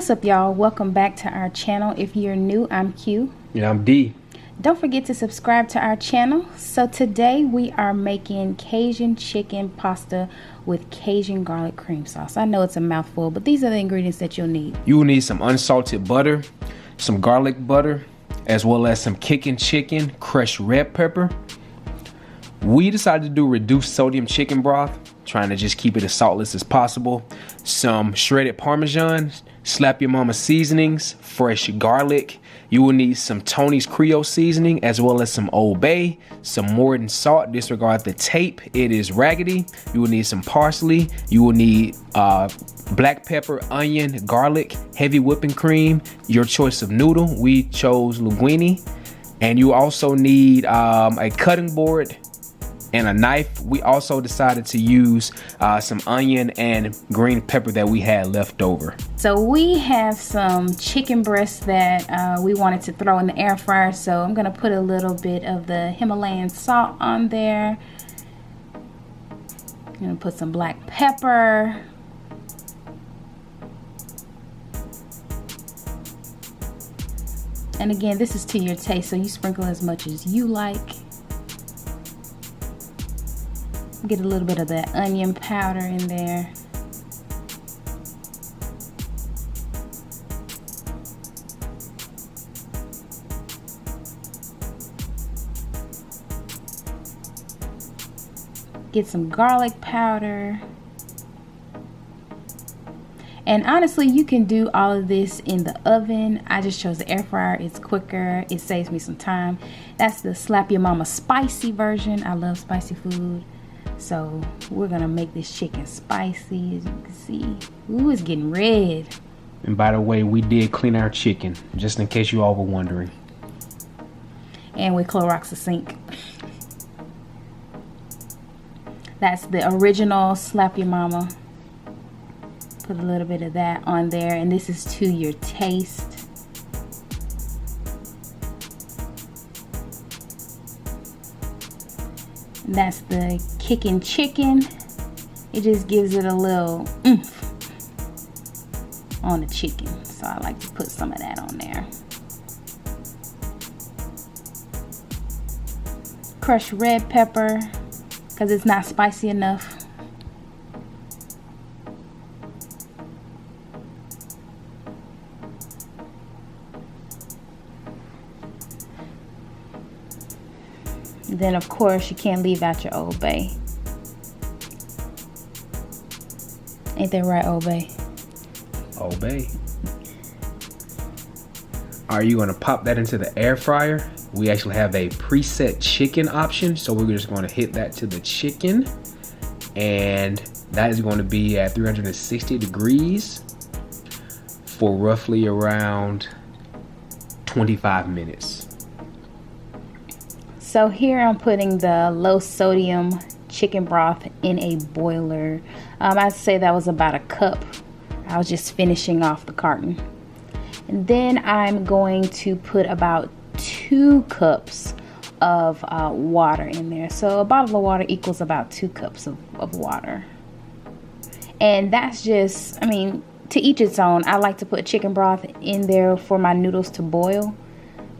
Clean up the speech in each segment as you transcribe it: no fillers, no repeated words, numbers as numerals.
What's up, y'all? Welcome back to our channel. If you're new, I'm Q. Yeah, I'm D. Don't forget to subscribe to our channel. So today we are making Cajun chicken pasta with Cajun garlic cream sauce. I know it's a mouthful, but these are the ingredients that you'll need. You will need some unsalted butter, some garlic butter, as well as some kicking chicken, crushed red pepper. We decided to do reduced sodium chicken broth, trying to just keep it as saltless as possible. Some shredded Parmesan, Slap Your Mama seasonings, fresh garlic. You will need some Tony's Creole seasoning, as well as some Old Bay, some Morton salt. Disregard the tape, it is raggedy. You will need some parsley. You will need black pepper, onion, garlic, heavy whipping cream, your choice of noodle. We chose linguine. And you also need a cutting board and a knife. We also decided to use some onion and green pepper that we had left over. So we have some chicken breasts that we wanted to throw in the air fryer. So I'm gonna put a little bit of the Himalayan salt on there. I'm gonna put some black pepper. And again, this is to your taste, so you sprinkle as much as you like. Get a little bit of that onion powder in there. Get some garlic powder. And honestly, you can do all of this in the oven. I just chose the air fryer. It's quicker. It saves me some time. That's the Slap Your Mama spicy version. I love spicy food. So we're gonna make this chicken spicy, as you can see. Ooh, it's getting red. And by the way, we did clean our chicken, just in case you all were wondering. And we Clorox the sink. That's the original Slap Your Mama. Put a little bit of that on there, and this is to your taste. That's the kicking chicken. It just gives it a little oomph on the chicken. So I like to put some of that on there. Crushed red pepper, because it's not spicy enough. Then of course you can't leave out your Old Bay. Ain't that right, Old Bay? Old Bay. Are you gonna pop that into the air fryer? We actually have a preset chicken option, so we're just gonna hit that to the chicken, and that is going to be at 360 degrees for roughly around 25 minutes. So here I'm putting the low sodium chicken broth in a boiler. I'd say that was about a cup. I was just finishing off the carton. And then I'm going to put about 2 cups of water in there. So a bottle of water equals about 2 cups of water. And that's just, I mean, to each its own. I like to put chicken broth in there for my noodles to boil.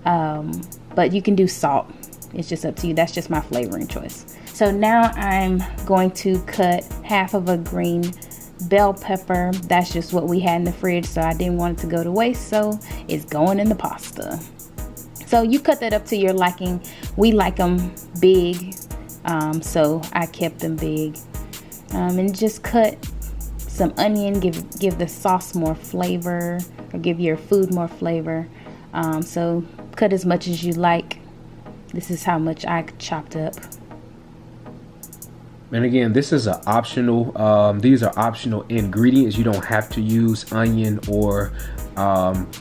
But you can do salt. It's just up to you. That's just my flavoring choice. So now I'm going to cut half of a green bell pepper. That's just what we had in the fridge, so I didn't want it to go to waste, so it's going in the pasta. So you cut that up to your liking. We like them big, so I kept them big. And just cut some onion, give the sauce more flavor, or give your food more flavor. So cut as much as you like. This is how much I chopped up. And again, this is an optional, these are optional ingredients. You don't have to use onion or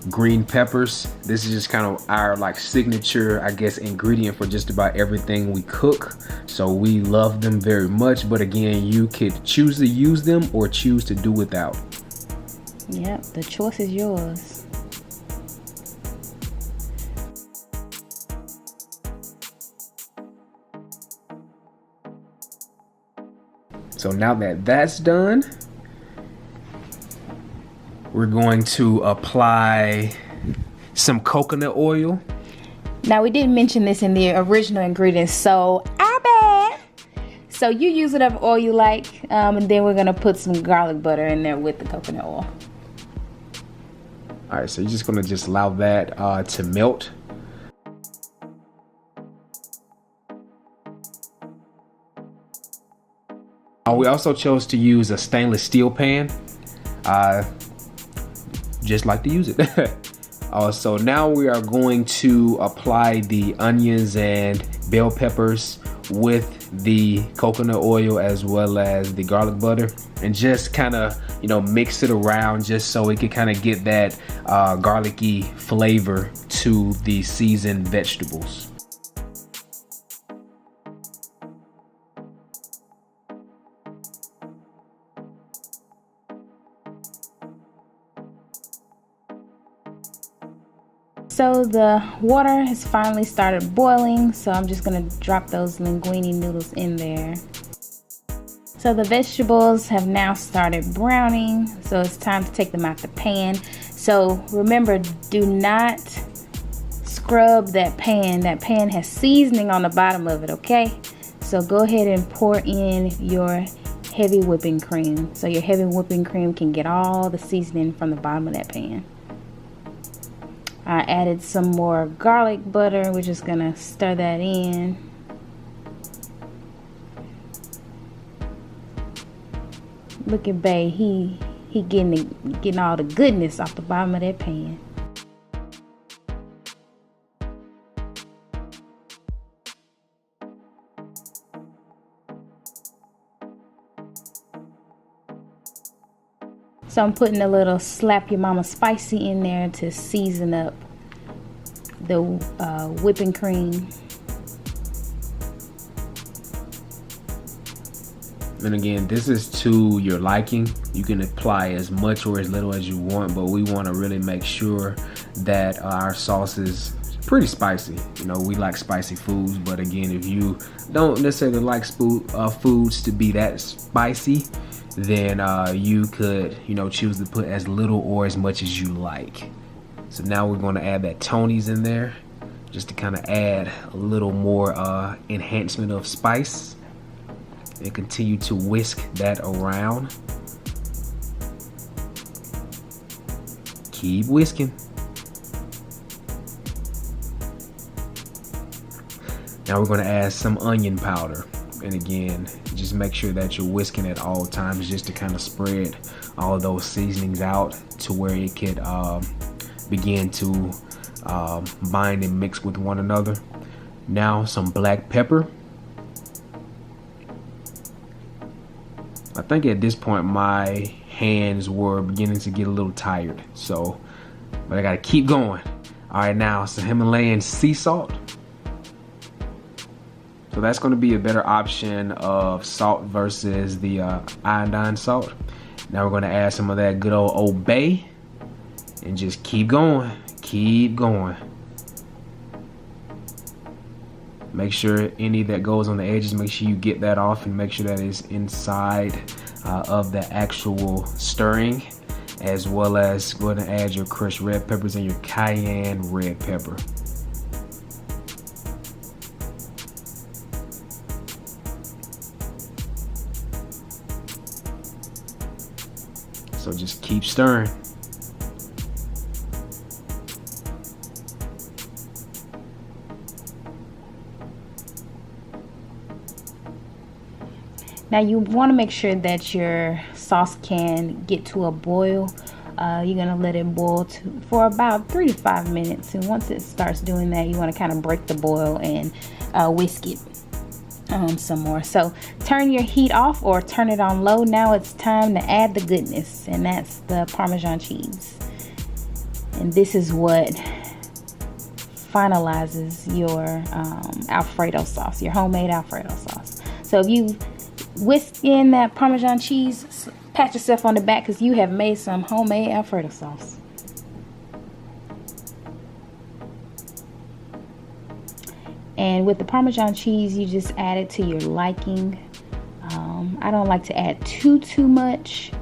green peppers. This is just kind of our like signature, I guess, ingredient for just about everything we cook. So we love them very much. But again, you could choose to use them or choose to do without. Yep, the choice is yours. So now that that's done, we're going to apply some coconut oil. Now we didn't mention this in the original ingredients, so our bad. So you use whatever oil you like, and then we're gonna put some garlic butter in there with the coconut oil. All right, so you're just gonna allow that to melt. We also chose to use a stainless steel pan. Just like to use it. So now we are going to apply the onions and bell peppers with the coconut oil as well as the garlic butter, and just kind of, you know, mix it around just so it can kind of get that garlicky flavor to the seasoned vegetables. So the water has finally started boiling, so I'm just gonna drop those linguine noodles in there. So the vegetables have now started browning, so it's time to take them out the pan. So remember, do not scrub that pan. That pan has seasoning on the bottom of it, okay? So go ahead and pour in your heavy whipping cream, so your heavy whipping cream can get all the seasoning from the bottom of that pan. I added some more garlic butter. We're just gonna stir that in. Look at Bay, he getting all the goodness off the bottom of that pan. So I'm putting a little slap your mama spicy in there to season up the whipping cream. And again, this is to your liking. You can apply as much or as little as you want, but we want to really make sure that our sauce is pretty spicy. You know, we like spicy foods, but again, if you don't necessarily like foods to be that spicy, then you could, you know, choose to put as little or as much as you like. So now we're going to add that Tony's in there just to kind of add a little more enhancement of spice, and continue to whisk that around. Keep whisking. Now we're going to add some onion powder. And again, just make sure that you're whisking at all times just to kind of spread all of those seasonings out to where it could begin to bind and mix with one another. Now some black pepper. I think at this point my hands were beginning to get a little tired, so, but I gotta keep going. All right, now some Himalayan sea salt. So that's going to be a better option of salt versus the iodine salt. Now we're going to add some of that good old bay, and just keep going, keep going. Make sure any that goes on the edges, make sure you get that off, and make sure that is inside of the actual stirring, as well as go ahead and add your crushed red peppers and your cayenne red pepper. So just keep stirring. Now you want to make sure that your sauce can get to a boil. You're going to let it boil for about 3 to 5 minutes. And once it starts doing that, you want to kind of break the boil and whisk it some more. So turn your heat off or turn it on low. Now it's time to add the goodness, and that's the Parmesan cheese. And this is what finalizes your Alfredo sauce, your homemade Alfredo sauce. So if you whisk in that Parmesan cheese, pat yourself on the back because you have made some homemade Alfredo sauce. And with the Parmesan cheese, you just add it to your liking. I don't like to add too much.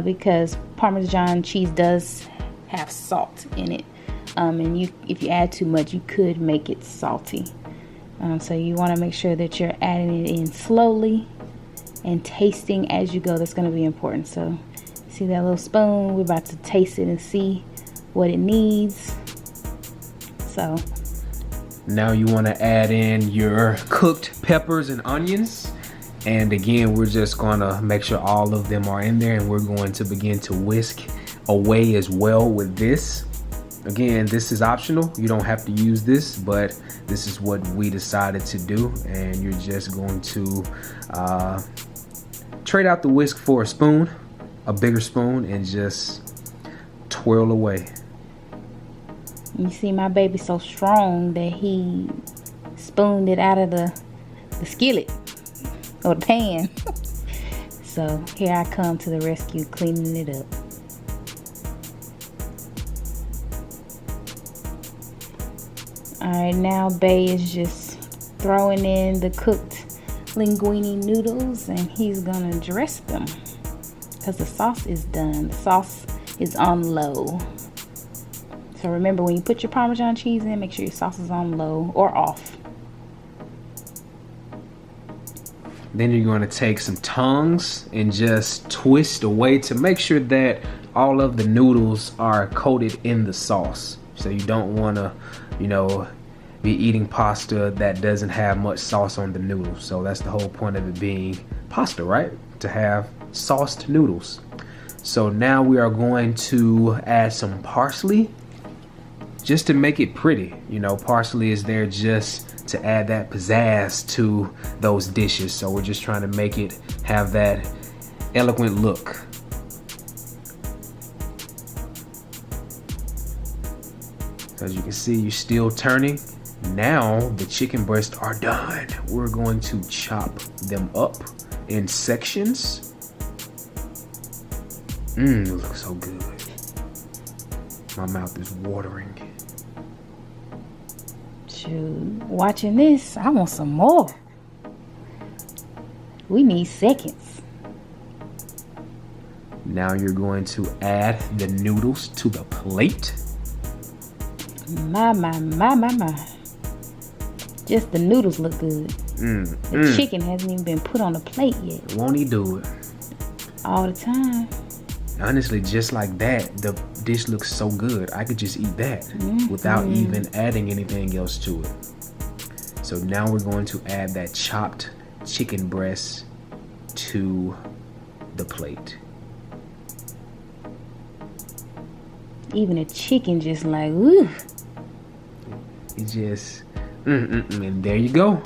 because Parmesan cheese does have salt in it. And if you add too much, you could make it salty. So you want to make sure that you're adding it in slowly and tasting as you go. That's going to be important. So see that little spoon? We're about to taste it and see what it needs. So now you want to add in your cooked peppers and onions. And again, we're just gonna make sure all of them are in there, and we're going to begin to whisk away as well with this. Again, this is optional. You don't have to use this, but this is what we decided to do. And you're just going to trade out the whisk for a spoon, a bigger spoon, and just twirl away. You see my baby so strong that he spooned it out of the skillet or the pan. So here I come to the rescue, cleaning it up. Alright, now Bay is just throwing in the cooked linguine noodles, and he's gonna dress them because the sauce is done. The sauce is on low. So remember, when you put your Parmesan cheese in, make sure your sauce is on low or off. Then you're going to take some tongs and just twist away to make sure that all of the noodles are coated in the sauce. So you don't want to, you know, be eating pasta that doesn't have much sauce on the noodles. So that's the whole point of it being pasta, right? To have sauced noodles. So now we are going to add some parsley just to make it pretty. You know, parsley is there just to add that pizzazz to those dishes. So we're just trying to make it have that eloquent look. So as you can see, you're still turning. Now the chicken breasts are done. We're going to chop them up in sections. It looks so good. My mouth is watering. Shoot, watching this, I want some more. We need seconds. Now you're going to add the noodles to the plate. My. Just the noodles look good. The chicken hasn't even been put on the plate yet. Won't he do it? All the time. Honestly, just like that, the dish looks so good. I could just eat that without even adding anything else to it. So now we're going to add that chopped chicken breast to the plate. Even the chicken just like, ooh. It just, and there you go.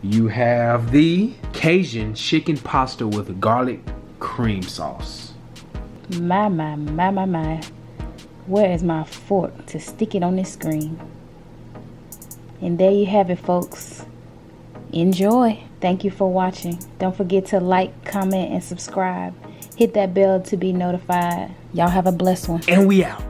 You have the Cajun chicken pasta with garlic cream sauce. My. Where is my fork to stick it on this screen? And there you have it, folks. Enjoy. Thank you for watching. Don't forget to like, comment, and subscribe. Hit that bell to be notified. Y'all have a blessed one. And we out.